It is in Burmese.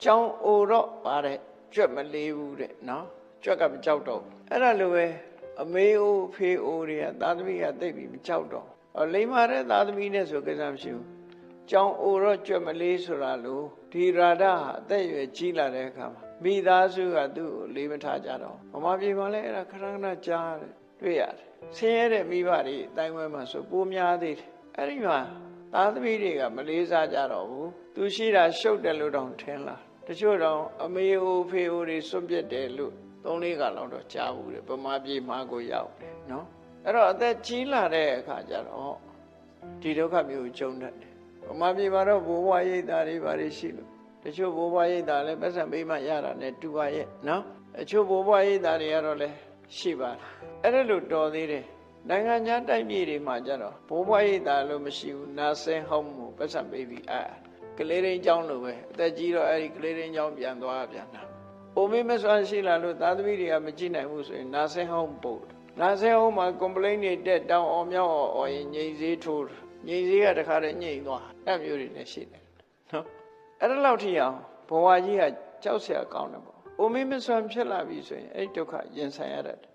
ကြောင်းအိုတော့ပါတဲ့ကြွက်မလေးဘူးတဲ့နော်ကြွက်ကမကြောက်တော့အဲ့ဒါလိုပဲအမေအိုဖေအိုတွေကသားသမီးကသိပြီးမကြောက်တော့လိမ္မာတဲ့သားသမီးနဲ့ဆိုကိစ္စမရှိဘူးကြောင်းအိုတော့ကြွက်မလေးဆိုတာလို့ဒီရာဒဟာအသက်အရွယ်ကြီးလာတဲ့အခါမှာမိသားစုကသူ့ကိုလေးမထားကြတော့ဗမာပြည်မှာလည်းအဲ့ဒါခဏခဏကြားတယ်တွေ့ရတယ်ဆင်းရဲတဲ့မိဘတွေအတိုင်းဝဲမှာဆိုပိုများသေးတယ်အဲ့ဒီမှာသားသမီးတွေကမလေးစားကြတော့ဘူးသူရှိတာရှုပ်တယ်လို့တောင်ထင်လာတချို့တော့အမေအိုဖေအိုတွေစွန့်ပစ်တယ်လို့3-4 ခါလောက်တော့ကြားဘူးတယ်ဗမာပြည်မှာကိုရောက်တယ်နော်အဲ့တော့အသက်ကြီးလာတဲ့အခါကျတော့ဒီဒုက္ခမျိုးကြုံတတ်တယ်ဗမာပြည်မှာတော့ဘိုးဘွားရိပ်သားတွေဘာတွေရှိလို့တချို့ဘိုးဘွားရိပ်သားလည်းပတ်စံပေးမှရတာနဲ့တူပါရဲ့နော်တချို့ဘိုးဘွားရိပ်သားတွေကတော့လည်းရှိပါတယ်အဲ့ဒါလို့တော်သေးတယ်နိုင်ငံခြားတိုက်ပြည်တွေမှာကျတော့ဘိုးဘွားရိပ်သားလို့မရှိဘူးနာဆင်းဟောင်းမှုပတ်စံပေးပြီးကလေးရင်းเจ้าလိုပဲအသက်ကြီးတော့အဲ့ဒီကလေးရင်းเจ้าပြန်သွားပြန်တာအိုမေးမစွမ်းရှိလာလို့သားသမီးတွေကမကြည့်နိုင်ဘူးဆိုရင်နာဆင်းဟောင်းပို့နာဆင်းဟောင်းမှာ complaint တွေတက်တောင်းအောင်မြောက်အောင်ရင်ငြိမ်စေးထိုးငြိမ်စေးကတခါတည်းညှိသွားအဲ့မျိုးတွေလည်းရှိတယ်နော်အဲ့ဒါလောက်ထိအောင်ဘဝကြီးကကြောက်စရာကောင်းတယ်ပေါ့အိုမေးမစွမ်းဖြစ်လာပြီဆိုရင်အဲ့ဒီဒုက္ခရင်ဆိုင်ရတတ်တယ်